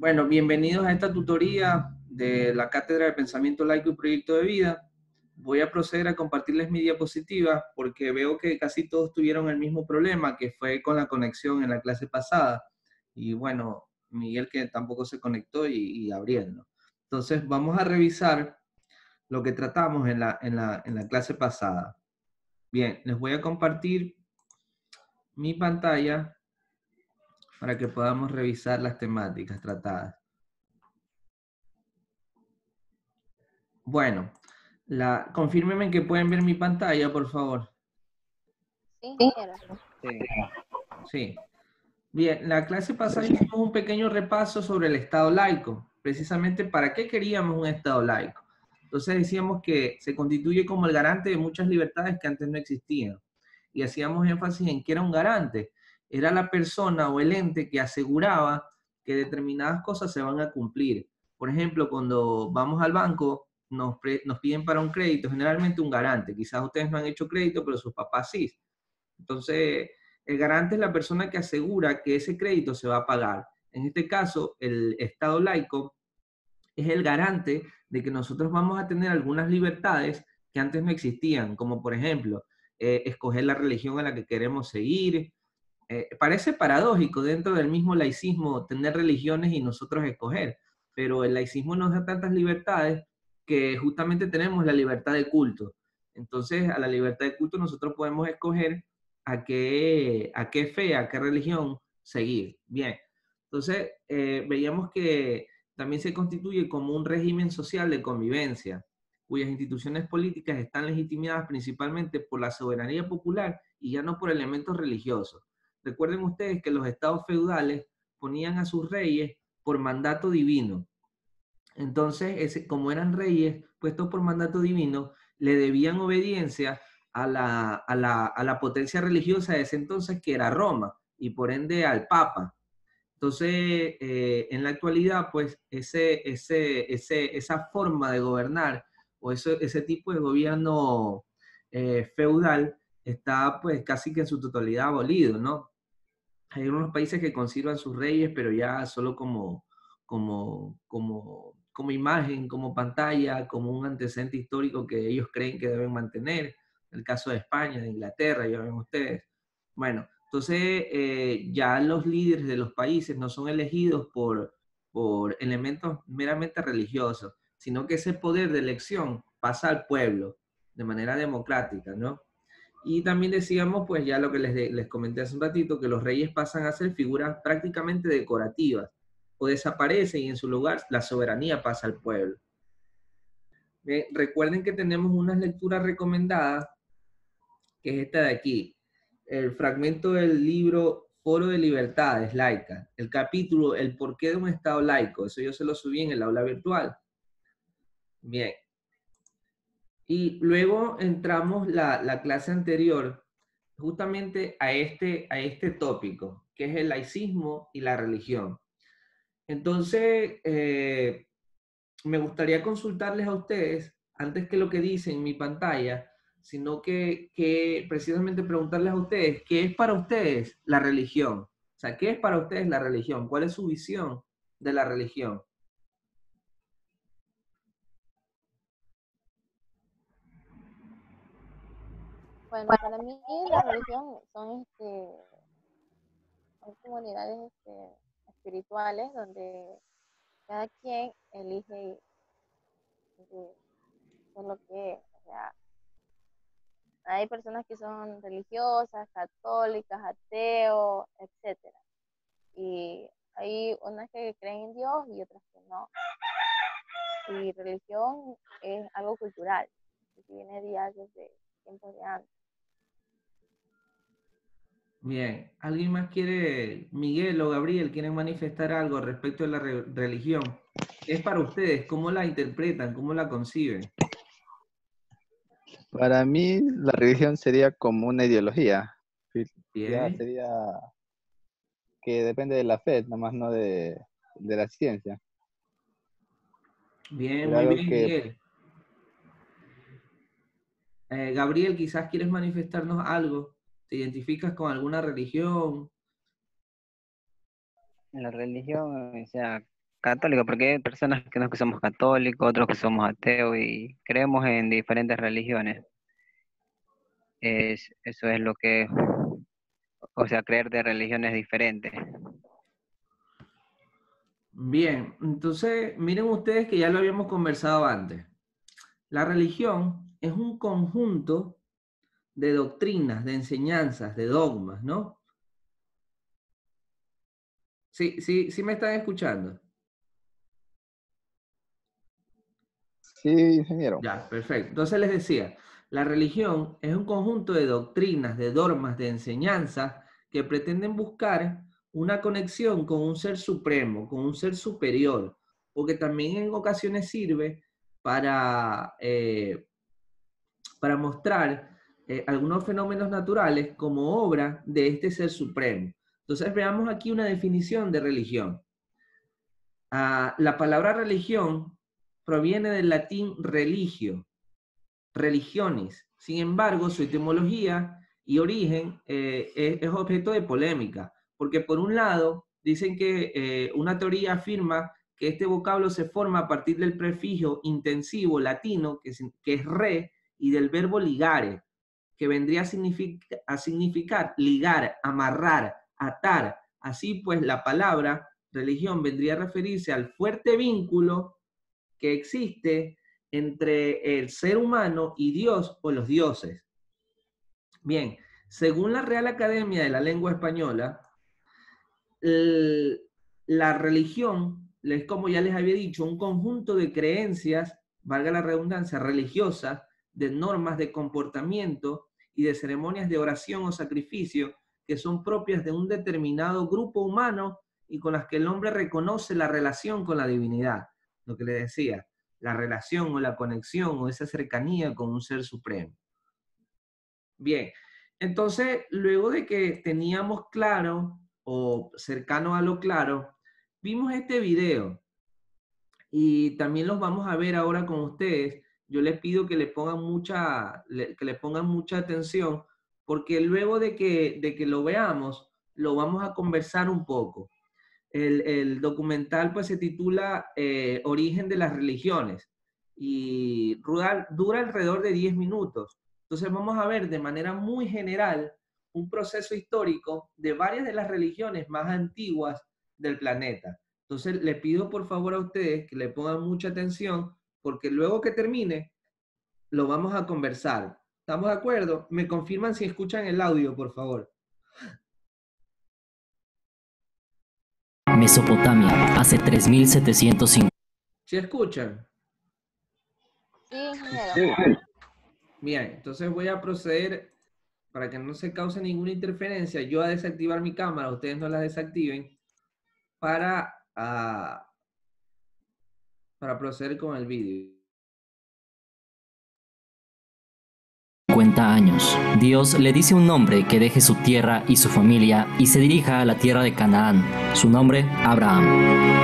Bueno, bienvenidos a esta tutoría de la Cátedra de Pensamiento Laico y Proyecto de Vida. Voy a proceder a compartirles mi diapositiva porque veo que casi todos tuvieron el mismo problema, que fue con la conexión en la clase pasada. Y bueno, Miguel que tampoco se conectó y Gabriel, ¿no? Entonces vamos a revisar lo que tratamos en la clase pasada. Bien, les voy a compartir mi pantalla para que podamos revisar las temáticas tratadas. Bueno, confírmenme que pueden ver mi pantalla, por favor. Sí, ingeniero. Sí. Sí. Bien, la clase pasada hicimos un pequeño repaso sobre el Estado laico, precisamente para qué queríamos un Estado laico. Entonces decíamos que se constituye como el garante de muchas libertades que antes no existían. Y hacíamos énfasis en que era un garante. Era la persona o el ente que aseguraba que determinadas cosas se van a cumplir. Por ejemplo, cuando vamos al banco, nos piden para un crédito, generalmente un garante. Quizás ustedes no han hecho crédito, pero sus papás sí. Entonces, el garante es la persona que asegura que ese crédito se va a pagar. En este caso, el Estado laico es el garante de que nosotros vamos a tener algunas libertades que antes no existían, como por ejemplo, escoger la religión a la que queremos seguir. Parece paradójico dentro del mismo laicismo tener religiones y nosotros escoger, pero el laicismo nos da tantas libertades que justamente tenemos la libertad de culto. Entonces, a la libertad de culto nosotros podemos escoger a qué fe, a qué religión seguir. Bien, entonces veíamos que también se constituye como un régimen social de convivencia, cuyas instituciones políticas están legitimadas principalmente por la soberanía popular y ya no por elementos religiosos. Recuerden ustedes que los estados feudales ponían a sus reyes por mandato divino. Entonces, como eran reyes puestos por mandato divino, le debían obediencia a la potencia religiosa de ese entonces, que era Roma, y por ende al Papa. Entonces, en la actualidad, pues, esa forma de gobernar o ese tipo de gobierno feudal está, pues, casi que en su totalidad abolido, ¿no? Hay algunos países que conservan sus reyes, pero ya solo como imagen, como pantalla, como un antecedente histórico que ellos creen que deben mantener. El caso de España, de Inglaterra, ya ven ustedes. Bueno, entonces ya los líderes de los países no son elegidos por elementos meramente religiosos, sino que ese poder de elección pasa al pueblo de manera democrática, ¿no? Y también decíamos, pues ya lo que les comenté hace un ratito, que los reyes pasan a ser figuras prácticamente decorativas o desaparecen y en su lugar la soberanía pasa al pueblo. Recuerden que tenemos unas lecturas recomendadas, que es esta de aquí, el fragmento del libro Foro de Libertades Laicas, el capítulo El porqué de un Estado laico, eso yo se lo subí en el aula virtual. Bien. Y luego entramos la clase anterior justamente a este tópico, que es el laicismo y la religión. Entonces, me gustaría consultarles a ustedes, antes que lo que dice en mi pantalla, sino que precisamente preguntarles a ustedes, ¿qué es para ustedes la religión? O sea, ¿qué es para ustedes la religión? ¿Cuál es su visión de la religión? Bueno, para mí la religión son comunidades espirituales donde cada quien elige qué es lo que es. O sea, hay personas que son religiosas, católicas, ateos, etcétera. Y hay unas que creen en Dios y otras que no. Y religión es algo cultural, que viene ya desde tiempos de antes. Bien, ¿alguien más quiere, Miguel o Gabriel, quieren manifestar algo respecto de la religión? ¿Qué es para ustedes? ¿Cómo la interpretan? ¿Cómo la conciben? Para mí, la religión sería como una ideología. Ya Bien, sería que depende de la fe, nada más no de la ciencia. bien, Sería muy algo bien, que Miguel. Gabriel, quizás quieres manifestarnos algo. ¿Te identificas con alguna religión? La religión, o sea, Católico, porque hay personas que no que somos católicos, otros que somos ateos y creemos en diferentes religiones. Eso es lo que, o sea, creer de religiones diferentes. Bien, entonces miren ustedes que ya lo habíamos conversado antes. La religión es un conjunto de doctrinas, de enseñanzas, de dogmas, ¿no? Sí me están escuchando. Sí, ingeniero. Ya, perfecto. Entonces les decía, la religión es un conjunto de doctrinas, de dogmas, de enseñanzas que pretenden buscar una conexión con un ser supremo, con un ser superior, porque también en ocasiones sirve para mostrar algunos fenómenos naturales como obra de este ser supremo. Entonces veamos aquí una definición de religión. La palabra religión proviene del latín religio, religiones. Sin embargo, su etimología y origen es objeto de polémica, porque por un lado dicen que una teoría afirma que este vocablo se forma a partir del prefijo intensivo latino, que es re, y del verbo ligare, que vendría a significar ligar, amarrar, atar. Así pues, la palabra religión vendría a referirse al fuerte vínculo que existe entre el ser humano y Dios o los dioses. Bien, según la Real Academia de la Lengua Española, la religión es, como ya les había dicho, un conjunto de creencias, valga la redundancia, religiosas, de normas de comportamiento y de ceremonias de oración o sacrificio que son propias de un determinado grupo humano y con las que el hombre reconoce la relación con la divinidad. Lo que le decía, la relación o la conexión o esa cercanía con un ser supremo. Bien, entonces, luego de que teníamos claro o cercano a lo claro, vimos este video y también los vamos a ver ahora con ustedes. Yo les pido que le pongan mucha atención porque luego de que lo veamos, lo vamos a conversar un poco. El documental pues se titula Origen de las religiones y dura alrededor de 10 minutos. Entonces vamos a ver de manera muy general un proceso histórico de varias de las religiones más antiguas del planeta. Entonces le pido por favor a ustedes que le pongan mucha atención porque luego que termine lo vamos a conversar. ¿Estamos de acuerdo? Me confirman si escuchan el audio, por favor. Mesopotamia, hace 3750. ¿Sí escuchan? Sí, ingeniero. Sí. Bien, entonces voy a proceder para que no se cause ninguna interferencia. Yo a desactivar mi cámara, ustedes no la desactiven, para proceder con el vídeo. 50 años. Dios le dice a un hombre que deje su tierra y su familia y se dirija a la tierra de Canaán. Su nombre, Abraham.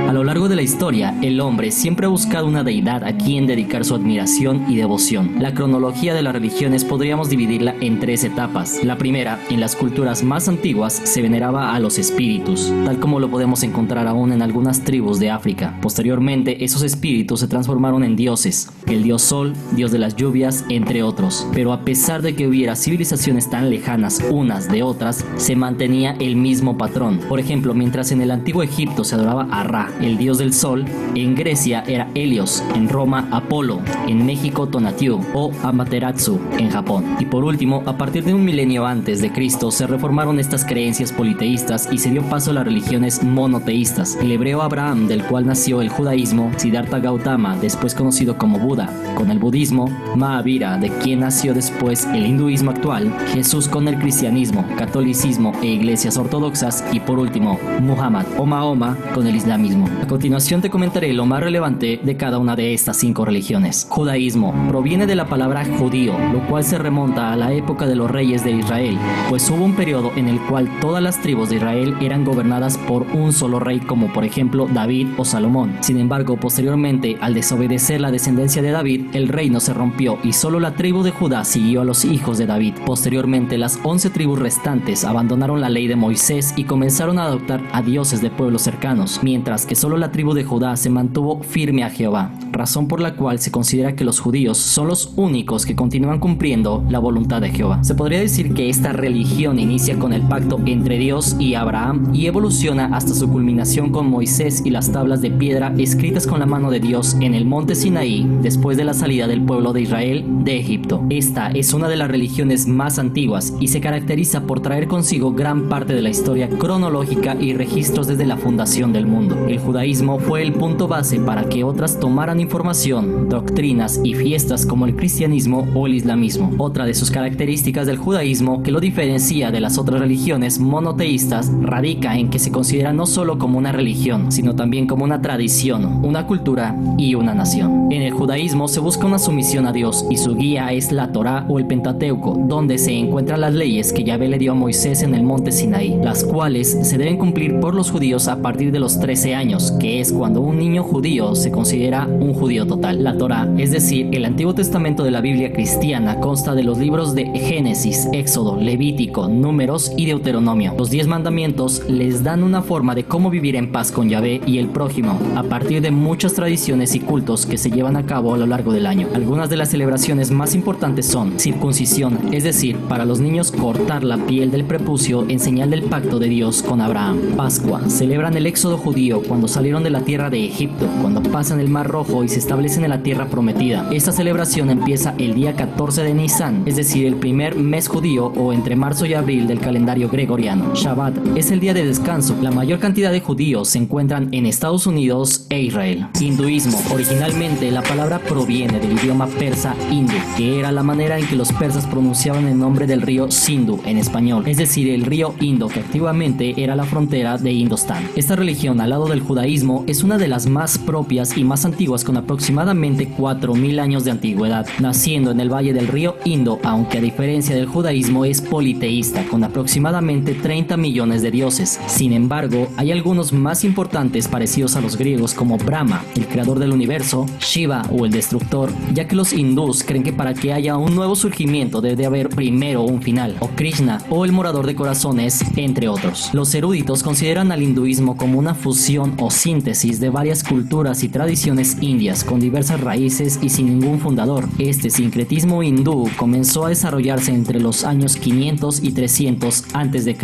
A lo largo de la historia, el hombre siempre ha buscado una deidad a quien dedicar su admiración y devoción. La cronología de las religiones podríamos dividirla en 3 etapas. La primera, en las culturas más antiguas, se veneraba a los espíritus, tal como lo podemos encontrar aún en algunas tribus de África. Posteriormente, esos espíritus se transformaron en dioses, el dios Sol, dios de las lluvias, entre otros. Pero a pesar de que hubiera civilizaciones tan lejanas unas de otras, se mantenía el mismo patrón. Por ejemplo, mientras en el antiguo Egipto se adoraba a Ra, el dios del sol, en Grecia era Helios, en Roma Apolo, en México Tonatiuh o Amaterasu en Japón. Y por último, a partir de un milenio antes de Cristo se reformaron estas creencias politeístas y se dio paso a las religiones monoteístas. El hebreo Abraham, del cual nació el judaísmo, Siddhartha Gautama, después conocido como Buda, con el budismo, Mahavira, de quien nació después el hinduismo actual, Jesús con el cristianismo, catolicismo e iglesias ortodoxas y por último Muhammad o Mahoma con el islamismo. A continuación te comentaré lo más relevante de cada una de estas 5 religiones. Judaísmo proviene de la palabra judío, lo cual se remonta a la época de los reyes de Israel, pues hubo un periodo en el cual todas las tribus de Israel eran gobernadas por un solo rey, como por ejemplo David o Salomón. Sin embargo, posteriormente, al desobedecer la descendencia de David, el reino se rompió y solo la tribu de Judá siguió a los hijos de David. Posteriormente, las 11 tribus restantes abandonaron la ley de Moisés y comenzaron a adoptar a dioses de pueblos cercanos, mientras que solo la tribu de Judá se mantuvo firme a Jehová, razón por la cual se considera que los judíos son los únicos que continúan cumpliendo la voluntad de Jehová. Se podría decir que esta religión inicia con el pacto entre Dios y Abraham y evoluciona hasta su culminación con Moisés y las tablas de piedra escritas con la mano de Dios en el monte Sinaí después de la salida del pueblo de Israel de Egipto. Esta es una de las religiones más antiguas y se caracteriza por traer consigo gran parte de la historia cronológica y registros desde la fundación del mundo. El judaísmo fue el punto base para que otras tomaran información, doctrinas y fiestas como el cristianismo o el islamismo. Otra de sus características del judaísmo que lo diferencia de las otras religiones monoteístas radica en que se considera no solo como una religión, sino también como una tradición, una cultura y una nación. En el judaísmo se busca una sumisión a Dios y su guía es la Torá o el Pentateuco, donde se encuentran las leyes que Yahvé le dio a Moisés en el monte Sinaí, las cuales se deben cumplir por los judíos a partir de los 13 años, que es cuando un niño judío se considera un judío total. La Torá, es decir, el Antiguo Testamento de la Biblia cristiana, consta de los libros de Génesis, Éxodo, Levítico, Números y Deuteronomio. Los 10 mandamientos les dan una forma de cómo vivir en paz con Yahvé y el prójimo, a partir de muchas tradiciones y cultos que se llevan a cabo a lo largo del año. Algunas de las celebraciones más importantes son circuncisión, es decir, para los niños cortar la piel del prepucio en señal del pacto de Dios con Abraham. Pascua, celebran el éxodo judío cuando salieron de la tierra de Egipto, cuando pasan el Mar Rojo y se establecen en la tierra prometida. Esta celebración empieza el día 14 de Nisan, es decir, el primer mes judío o entre marzo y abril del calendario gregoriano. Shabbat es el día de descanso. La mayor cantidad de judíos se encuentran en Estados Unidos e Israel. Hinduismo, originalmente la palabra proviene del idioma persa hindu, que era la manera en que los persas pronunciaban el nombre del río Sindhu en español, es decir, el río Indo, que activamente era la frontera de Indostán. Esta religión, al lado del judaísmo, es una de las más propias y más antiguas, con aproximadamente 4000 años de antigüedad, naciendo en el valle del río Indo, aunque a diferencia del judaísmo es politeísta, con aproximadamente 30 millones de dioses. Sin embargo, hay algunos más importantes parecidos a los griegos, como Brahma, el creador del universo, Shiva o el destructor, ya que los hindús creen que para que haya un nuevo surgimiento debe haber primero un final, o Krishna o el morador de corazones, entre otros. Los eruditos consideran al hinduismo como una fusión o síntesis de varias culturas y tradiciones indias con diversas raíces y sin ningún fundador. Este sincretismo hindú comenzó a desarrollarse entre los años 500 y 300 a.C.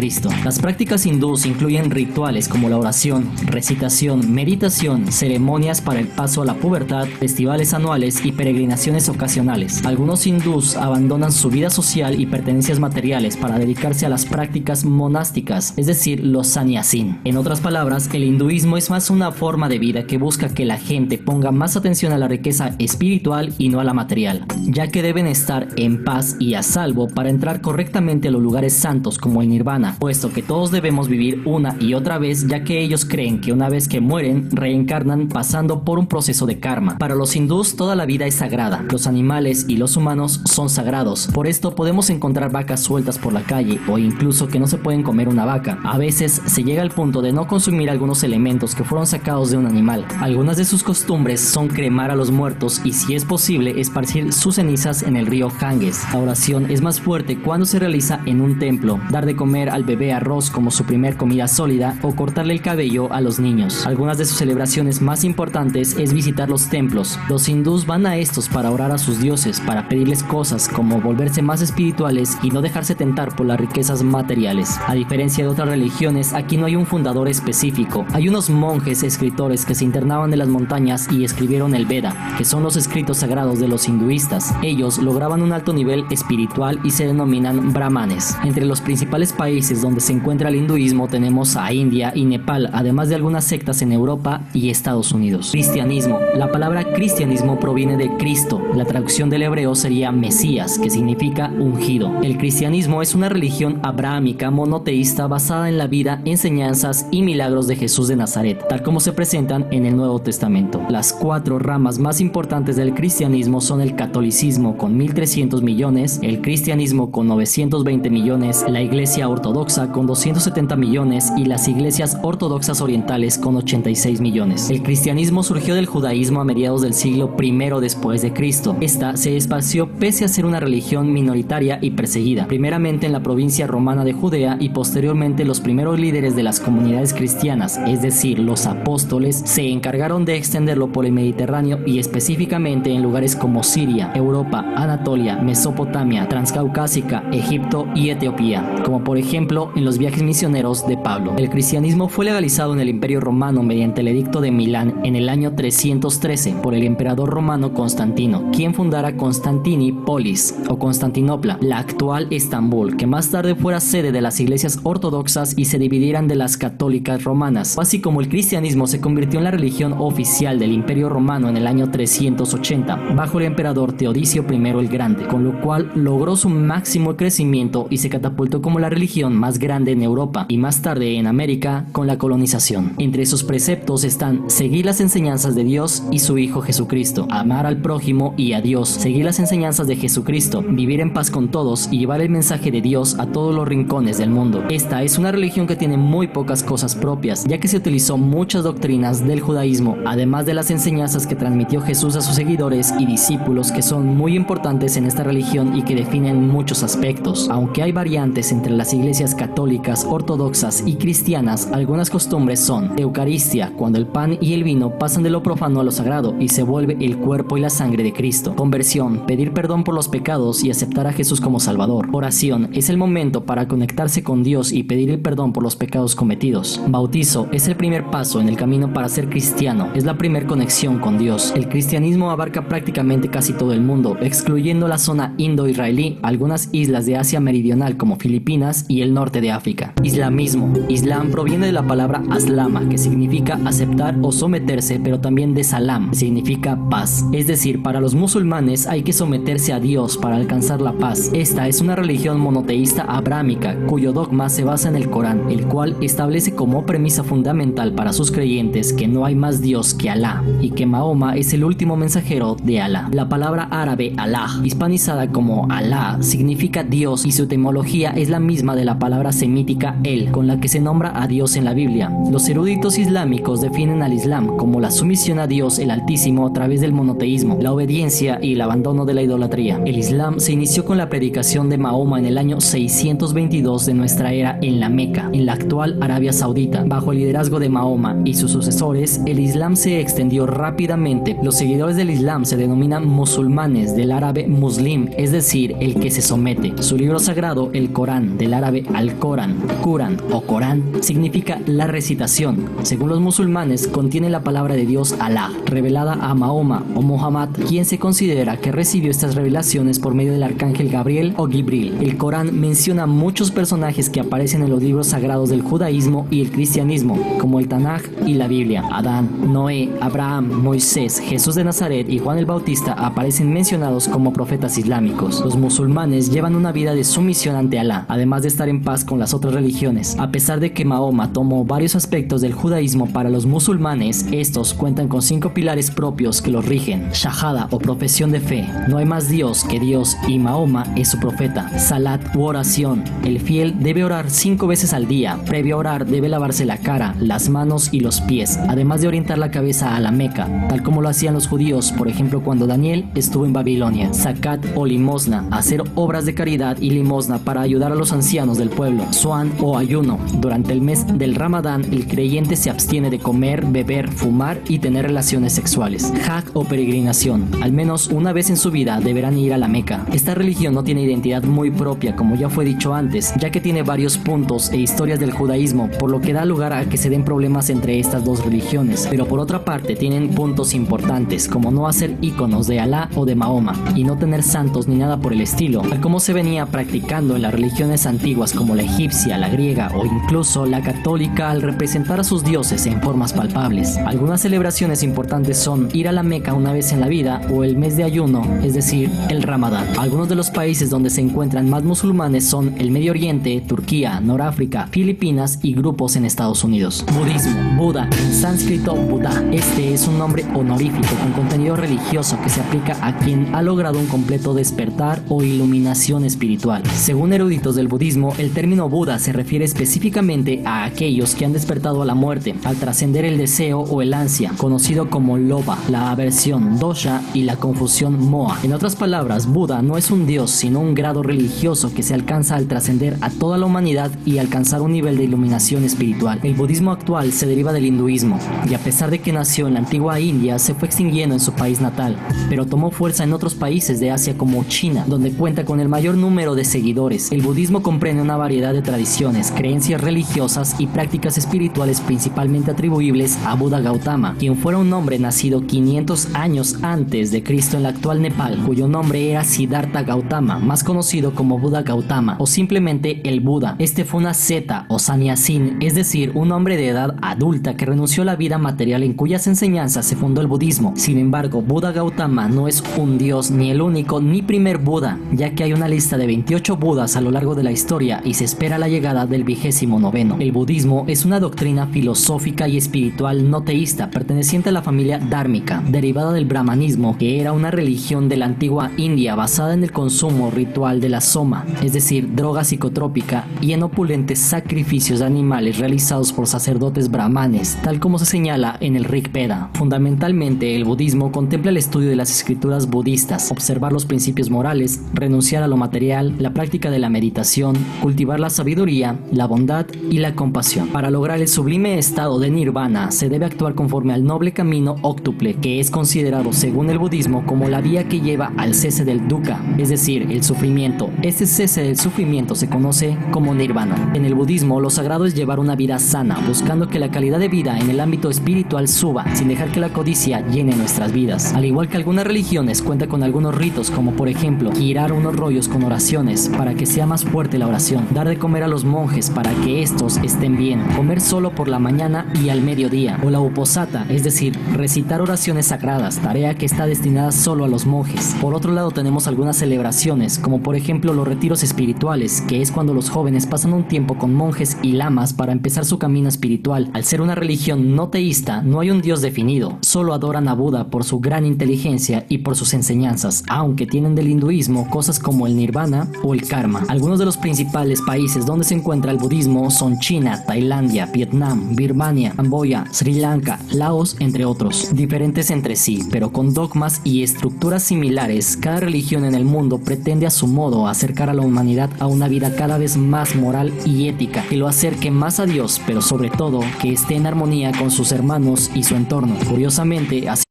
Las prácticas hindús incluyen rituales como la oración, recitación, meditación, ceremonias para el paso a la pubertad, festivales anuales y peregrinaciones ocasionales. Algunos hindús abandonan su vida social y pertenencias materiales para dedicarse a las prácticas monásticas, es decir, los sannyasin. En otras palabras, el hinduismo es más una forma de vida que busca que la gente ponga más atención a la riqueza espiritual y no a la material, ya que deben estar en paz y a salvo para entrar correctamente a los lugares santos como el nirvana, puesto que todos debemos vivir una y otra vez, ya que ellos creen que una vez que mueren, reencarnan pasando por un proceso de karma. Para los hindús, toda la vida es sagrada. Los animales y los humanos son sagrados. Por esto podemos encontrar vacas sueltas por la calle o incluso que no se pueden comer una vaca. A veces se llega al punto de no consumir algunos elementos que fueron sacados de un animal. Algunas de sus costumbres son cremar a los muertos y, si es posible, esparcir sus cenizas en el río Ganges. La oración es más fuerte cuando se realiza en un templo, dar de comer al bebé arroz como su primer comida sólida o cortarle el cabello a los niños. Algunas de sus celebraciones más importantes es visitar los templos. Los hindús van a estos para orar a sus dioses, para pedirles cosas como volverse más espirituales y no dejarse tentar por las riquezas materiales. A diferencia de otras religiones, aquí no hay un fundador específico. Hay unos monjes escritores que se internaban en las montañas y escribieron el Veda, que son los escritos sagrados de los hinduistas. Ellos lograban un alto nivel espiritual y se denominan brahmanes. Entre los principales países donde se encuentra el hinduismo tenemos a India y Nepal, además de algunas sectas en Europa y Estados Unidos. Cristianismo. La palabra cristianismo proviene de Cristo. La traducción del hebreo sería Mesías, que significa ungido. El cristianismo es una religión abrahámica monoteísta basada en la vida, enseñanzas y milagros de Jesús de Nazaret. Nazaret, tal como se presentan en el Nuevo Testamento. Las 4 ramas más importantes del cristianismo son el catolicismo con 1.300 millones, el cristianismo con 920 millones, la iglesia ortodoxa con 270 millones y las iglesias ortodoxas orientales con 86 millones. El cristianismo surgió del judaísmo a mediados del siglo I después de Cristo. Esta se esparció pese a ser una religión minoritaria y perseguida, primeramente en la provincia romana de Judea y posteriormente los primeros líderes de las comunidades cristianas, es decir, los apóstoles, se encargaron de extenderlo por el Mediterráneo y específicamente en lugares como Siria, Europa, Anatolia, Mesopotamia, Transcaucásica, Egipto y Etiopía, como por ejemplo en los viajes misioneros de Pablo. El cristianismo fue legalizado en el Imperio Romano mediante el Edicto de Milán en el año 313 por el emperador romano Constantino, quien fundara Constantinopolis o Constantinopla, la actual Estambul, que más tarde fuera sede de las iglesias ortodoxas y se dividieran de las católicas romanas. Así como el cristianismo se convirtió en la religión oficial del Imperio Romano en el año 380, bajo el emperador Teodicio I el Grande, con lo cual logró su máximo crecimiento y se catapultó como la religión más grande en Europa y más tarde en América con la colonización. Entre sus preceptos están seguir las enseñanzas de Dios y su Hijo Jesucristo, amar al prójimo y a Dios, seguir las enseñanzas de Jesucristo, vivir en paz con todos y llevar el mensaje de Dios a todos los rincones del mundo. Esta es una religión que tiene muy pocas cosas propias, ya que se utilizó muchas doctrinas del judaísmo, además de las enseñanzas que transmitió Jesús a sus seguidores y discípulos, que son muy importantes en esta religión y que definen muchos aspectos. Aunque hay variantes entre las iglesias católicas, ortodoxas y cristianas, algunas costumbres son Eucaristía, cuando el pan y el vino pasan de lo profano a lo sagrado y se vuelve el cuerpo y la sangre de Cristo. Conversión, pedir perdón por los pecados y aceptar a Jesús como Salvador. Oración, es el momento para conectarse con Dios y pedir el perdón por los pecados cometidos. Bautizo, es el primer paso en el camino para ser cristiano, es la primera conexión con Dios. El cristianismo abarca prácticamente casi todo el mundo, excluyendo la zona indo-israelí, algunas islas de Asia Meridional como Filipinas y el norte de África. Islamismo. Islam proviene de la palabra aslama, que significa aceptar o someterse, pero también de salam, que significa paz. Es decir, para los musulmanes hay que someterse a Dios para alcanzar la paz. Esta es una religión monoteísta abrámica, cuyo dogma se basa en el Corán, el cual establece como premisa fundamental para sus creyentes que no hay más Dios que Alá y que Mahoma es el último mensajero de Alá. La palabra árabe Allah, hispanizada como Alá, significa Dios y su etimología es la misma de la palabra semítica El, con la que se nombra a Dios en la Biblia. Los eruditos islámicos definen al Islam como la sumisión a Dios el Altísimo a través del monoteísmo, la obediencia y el abandono de la idolatría. El Islam se inició con la predicación de Mahoma en el año 622 de nuestra era en la Meca, en la actual Arabia Saudita. Bajo el liderazgo de Mahoma y sus sucesores, el Islam se extendió rápidamente. Los seguidores del Islam se denominan musulmanes, del árabe muslim, es decir, el que se somete. Su libro sagrado, el Corán, del árabe al-Corán, Quran o Corán, significa la recitación. Según los musulmanes, contiene la palabra de Dios Alá, revelada a Mahoma o Muhammad, quien se considera que recibió estas revelaciones por medio del arcángel Gabriel o Gibril. El Corán menciona muchos personajes que aparecen en los libros sagrados del judaísmo y el cristianismo, como el Tanaj y la Biblia. Adán, Noé, Abraham, Moisés, Jesús de Nazaret y Juan el Bautista aparecen mencionados como profetas islámicos. Los musulmanes llevan una vida de sumisión ante Alá, además de estar en paz con las otras religiones. A pesar de que Mahoma tomó varios aspectos del judaísmo para los musulmanes, estos cuentan con 5 pilares propios que los rigen. Shahada o profesión de fe, no hay más Dios que Dios y Mahoma es su profeta. Salat u oración, el fiel debe orar 5 veces al día. Previo a orar debe lavarse la cara, las manos y los pies, además de orientar la cabeza a la Meca, tal como lo hacían los judíos, por ejemplo cuando Daniel estuvo en Babilonia. Zakat o limosna, hacer obras de caridad y limosna para ayudar a los ancianos del pueblo. Suan o ayuno, durante el mes del Ramadán el creyente se abstiene de comer, beber, fumar y tener relaciones sexuales. Hajj o peregrinación, al menos una vez en su vida deberán ir a la Meca. Esta religión no tiene identidad muy propia, como ya fue dicho antes, ya que tiene varios puntos e historias del judaísmo, por lo que da lugar a que se den problemas entre estas dos religiones, pero por otra parte tienen puntos importantes, como no hacer íconos de Alá o de Mahoma, y no tener santos ni nada por el estilo, tal como se venía practicando aplicando en las religiones antiguas como la egipcia, la griega o incluso la católica al representar a sus dioses en formas palpables. Algunas celebraciones importantes son ir a la Meca una vez en la vida o el mes de ayuno, es decir, el Ramadán. Algunos de los países donde se encuentran más musulmanes son el Medio Oriente, Turquía, Noráfrica, Filipinas y grupos en Estados Unidos. Budismo, Buda, en sánscrito Buddha. Este es un nombre honorífico con contenido religioso que se aplica a quien ha logrado un completo despertar o iluminación espiritual. Según eruditos del budismo, el término Buda se refiere específicamente a aquellos que han despertado a la muerte, al trascender el deseo o el ansia, conocido como loba, la aversión, dosha y la confusión moha. En otras palabras, Buda no es un dios, sino un grado religioso que se alcanza al trascender a toda la humanidad y alcanzar un nivel de iluminación espiritual. El budismo actual se deriva del hinduismo, y a pesar de que nació en la antigua India, se fue extinguiendo en su país natal, pero tomó fuerza en otros países de Asia como China, donde cuenta con el mayor número de seguidores. El budismo comprende una variedad de tradiciones, creencias religiosas y prácticas espirituales principalmente atribuibles a Buda Gautama, quien fuera un hombre nacido 500 años antes de Cristo en la actual Nepal, cuyo nombre era Siddhartha Gautama, más conocido como Buda Gautama o simplemente el Buda. Este fue una seta o sannyasin, es decir, un hombre de edad adulta que renunció a la vida material en cuyas enseñanzas se fundó el budismo. Sin embargo, Buda Gautama no es un dios ni el único ni primer Buda, ya que hay una lista de 28 Budas a lo largo de la historia y se espera la llegada del 29º. El budismo es una doctrina filosófica y espiritual no teísta perteneciente a la familia dármica, derivada del brahmanismo, que era una religión de la antigua India basada en el consumo ritual de la soma, es decir, droga psicotrópica, y en opulentes sacrificios de animales realizados por sacerdotes brahmanes, tal como se señala en el Rig Veda. Fundamentalmente, el budismo contempla el estudio de las escrituras budistas, observar los principios morales, renunciar a lo material, la práctica de la meditación, cultivar la sabiduría, la bondad y la compasión. Para lograr el sublime estado de nirvana, se debe actuar conforme al noble camino óctuple, que es considerado según el budismo como la vía que lleva al cese del dukkha, es decir, el sufrimiento. Este cese del sufrimiento se conoce como nirvana. En el budismo, lo sagrado es llevar una vida sana, buscando que la calidad de vida en el ámbito espiritual suba, sin dejar que la codicia llene nuestras vidas. Al igual que algunas religiones, cuenta con algunos ritos, como por ejemplo, girar unos rollos con oraciones para que sea más fuerte la oración, dar de comer a los monjes para que estos estén bien, comer solo por la mañana y al mediodía, o la uposata, es decir, recitar oraciones sagradas, tarea que está destinada solo a los monjes. Por otro lado, tenemos algunas celebraciones, como por ejemplo los retiros espirituales, que es cuando los jóvenes pasan un tiempo con monjes y lamas para empezar su camino espiritual. Al ser una religión no teísta, no hay un dios definido, solo adoran a Buda por su gran inteligencia y por sus enseñanzas, aunque tienen del hinduismo cosas como el nirvana o el karma. Algunos de los principales países donde se encuentra el budismo son China, Tailandia, Vietnam, Birmania, Camboya, Sri Lanka, Laos, entre otros. Diferentes entre sí, pero con dogmas y estructuras similares, cada religión en el mundo pretende a su modo acercar a la humanidad a una vida cada vez más moral y ética, que lo acerque más a Dios, pero sobre todo que esté en armonía con sus hermanos y su entorno. Curiosamente, así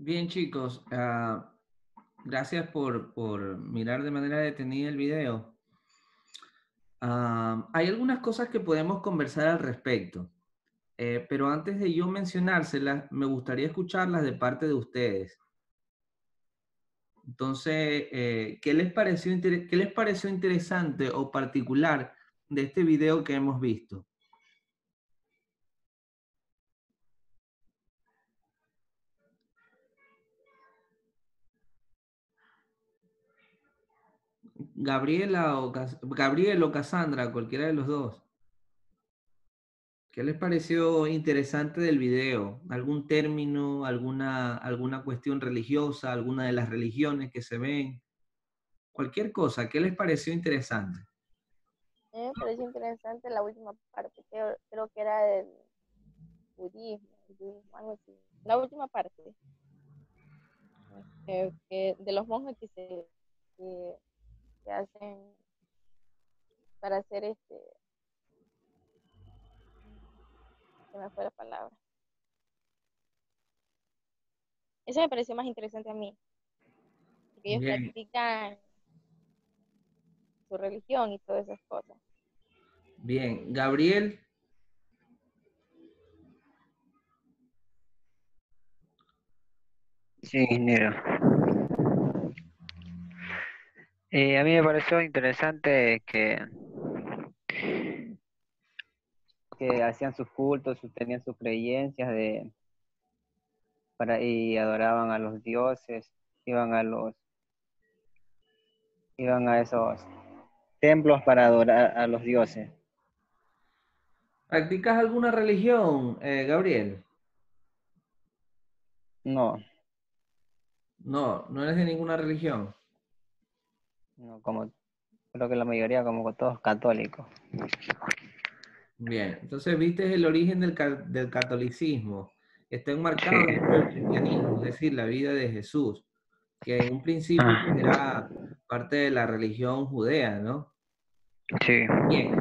Bien, chicos, gracias por mirar de manera detenida el video. Hay algunas cosas que podemos conversar al respecto, pero antes de yo mencionárselas, me gustaría escucharlas de parte de ustedes. Entonces, ¿qué les pareció interesante o particular de este video que hemos visto? Gabriel o Cassandra, cualquiera de los dos. ¿Qué les pareció interesante del video? ¿Algún término, alguna cuestión religiosa, alguna de las religiones que se ven? Cualquier cosa, ¿qué les pareció interesante? A mí me pareció interesante la última parte, creo que era del budismo, algo así. La última parte, de los monjes que, que hacen para hacer se me fue la palabra. Eso me pareció más interesante a mí. porque ellos Bien, practican su religión y todas esas cosas. bien. Gabriel, Sí, ingeniero. A mí me pareció interesante que hacían sus cultos, tenían sus creencias y adoraban a los dioses, iban a iban a esos templos para adorar a los dioses. ¿practicas alguna religión, Gabriel? No, No, no eres de ninguna religión. no, como creo que la mayoría, como todos católicos. Bien, entonces viste el origen del catolicismo. Está Sí. enmarcado dentro del cristianismo, es decir, la vida de Jesús, que en un principio Ah, pues, era parte de la religión judea, ¿no? sí. Bien,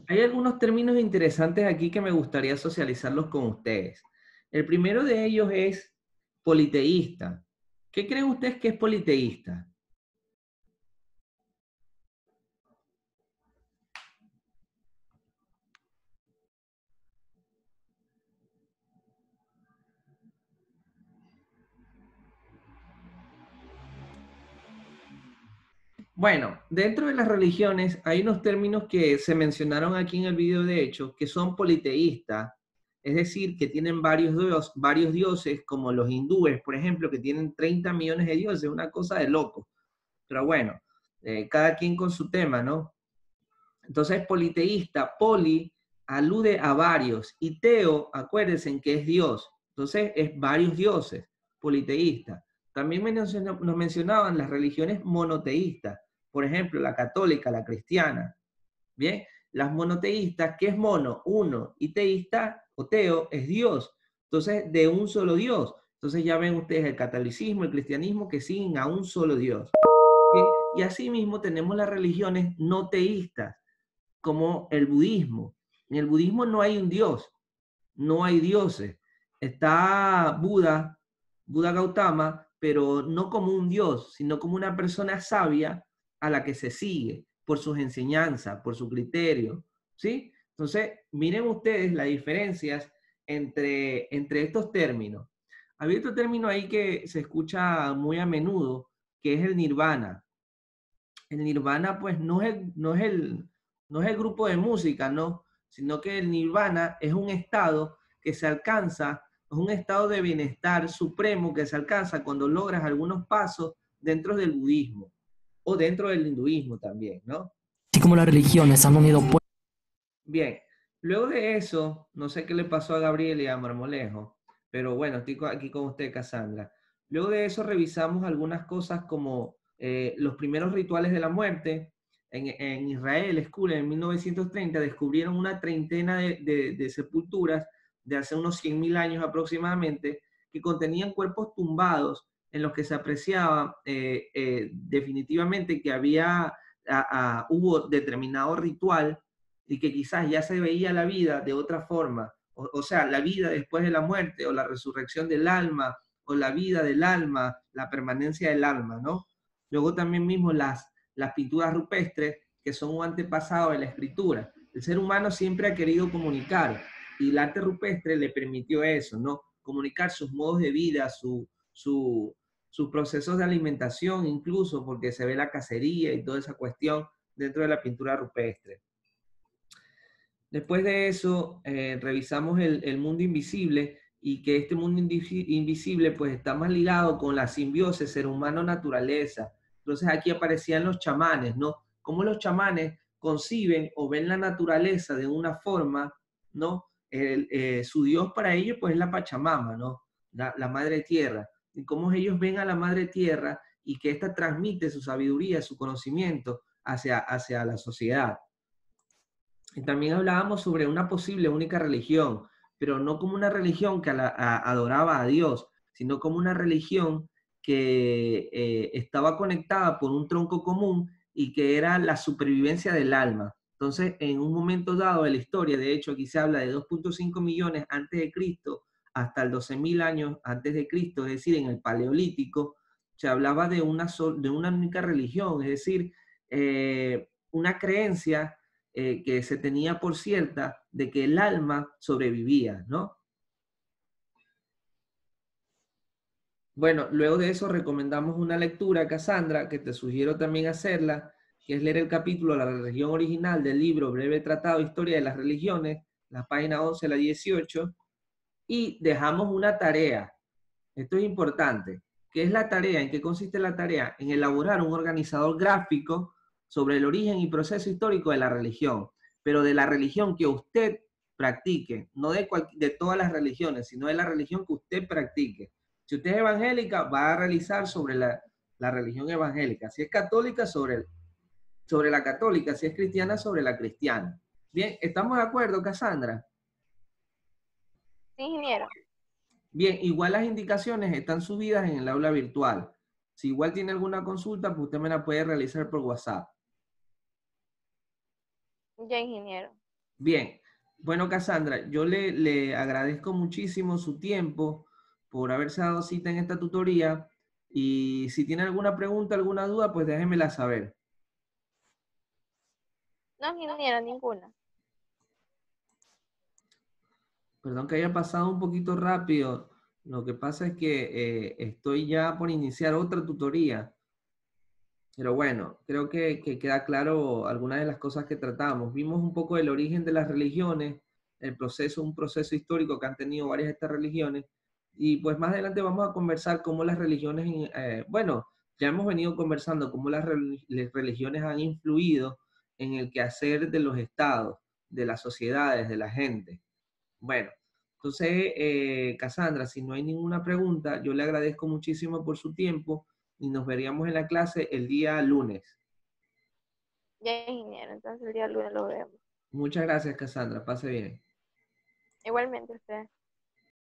hay algunos términos interesantes aquí que me gustaría socializarlos con ustedes. El primero de ellos es politeísta. ¿Qué creen ustedes que es politeísta? Bueno, dentro de las religiones hay unos términos que se mencionaron aquí en el video de hecho, que son politeístas, es decir, que tienen varios dioses, como los hindúes, por ejemplo, que tienen 30 millones de dioses, una cosa de loco. Pero bueno, cada quien con su tema, ¿no? Entonces, politeísta, poli alude a varios, y teo, acuérdense en que es Dios. Entonces, es varios dioses, politeísta. También nos mencionaban las religiones monoteístas, por ejemplo, la católica, la cristiana. Bien, las monoteístas, ¿qué es mono? Uno, y teísta o teo es Dios. Entonces, de un solo Dios. Entonces ya ven ustedes el catolicismo, el cristianismo que siguen a un solo Dios. ¿Bien? Y asimismo tenemos las religiones no teístas, como el budismo. En el budismo no hay un dios, no hay dioses. Está Buda, Buda Gautama, pero no como un dios, sino como una persona sabia a la que se sigue por sus enseñanzas, por su criterio, ¿sí? Entonces, miren ustedes las diferencias entre estos términos. Había otro término ahí que se escucha muy a menudo, que es el nirvana. El nirvana, pues, no es el grupo de música, ¿no? Sino que el nirvana es un estado que se alcanza, es un estado de bienestar supremo que se alcanza cuando logras algunos pasos dentro del budismo o dentro del hinduismo también, ¿no? Así como las religiones han unido Bien, luego de eso, no sé qué le pasó a Gabriel y a Marmolejo, pero bueno, estoy aquí con usted, Cassandra. Luego de eso revisamos algunas cosas como los primeros rituales de la muerte. En Israel, School, en 1930, descubrieron una treintena de sepulturas de hace unos 100.000 años aproximadamente, que contenían cuerpos tumbados en los que se apreciaba definitivamente que hubo determinado ritual y que quizás ya se veía la vida de otra forma, o sea, la vida después de la muerte, o la resurrección del alma, o la vida del alma, la permanencia del alma, ¿no? Luego también mismo las pinturas rupestres, que son un antepasado de la escritura. El ser humano siempre ha querido comunicar, y el arte rupestre le permitió eso, ¿no? Comunicar sus modos de vida, sus procesos de alimentación, incluso porque se ve la cacería y toda esa cuestión dentro de la pintura rupestre. Después de eso, revisamos el mundo invisible, y que este mundo invisible pues está más ligado con la simbiosis ser humano-naturaleza. Entonces aquí aparecían los chamanes, ¿no? Cómo los chamanes conciben o ven la naturaleza de una forma, ¿no? Su dios para ellos pues es la Pachamama, ¿no? La madre tierra. Y cómo ellos ven a la madre tierra y que ésta transmite su sabiduría, su conocimiento hacia la sociedad. Y también hablábamos sobre una posible única religión, pero no como una religión que adoraba a Dios, sino como una religión que estaba conectada por un tronco común y que era la supervivencia del alma. Entonces, en un momento dado de la historia, de hecho aquí se habla de 2.5 millones antes de Cristo hasta el 12.000 años antes de Cristo, es decir, en el Paleolítico, se hablaba de de una única religión, es decir, una creencia que se tenía por cierta de que el alma sobrevivía, ¿no? Bueno, luego de eso recomendamos una lectura, Cassandra, que te sugiero también hacerla, que es leer el capítulo La religión original del libro Breve Tratado de Historia de las Religiones, la página 11 a la 18, y dejamos una tarea. Esto es importante. ¿Qué es la tarea? ¿En qué consiste la tarea? En elaborar un organizador gráfico sobre el origen y proceso histórico de la religión, pero de la religión que usted practique, no de todas las religiones, sino de la religión que usted practique. Si usted es evangélica, va a realizar sobre la religión evangélica. Si es católica, sobre la católica. Si es cristiana, sobre la cristiana. Bien, ¿estamos de acuerdo, Cassandra? Sí, ingeniero. Bien, igual las indicaciones están subidas en el aula virtual. Si igual tiene alguna consulta, pues usted me la puede realizar por WhatsApp. Ya, ingeniero. Bien, bueno, Cassandra, yo le agradezco muchísimo su tiempo por haberse dado cita en esta tutoría y si tiene alguna pregunta, alguna duda, pues déjemela saber. No, ingeniero, ninguna. Perdón que haya pasado un poquito rápido. Lo que pasa es que estoy ya por iniciar otra tutoría. Pero bueno, creo que queda claro algunas de las cosas que tratamos. Vimos un poco el origen de las religiones, el proceso, un proceso histórico que han tenido varias de estas religiones. Y pues más adelante vamos a conversar cómo las religiones, bueno, ya hemos venido conversando cómo las religiones han influido en el quehacer de los estados, de las sociedades, de la gente. Bueno, entonces, Cassandra, si no hay ninguna pregunta, yo le agradezco muchísimo por su tiempo y nos veríamos en la clase el día lunes. Ya, ingeniero. Entonces el día lunes lo vemos. Muchas gracias, Cassandra. Pase bien. Igualmente usted.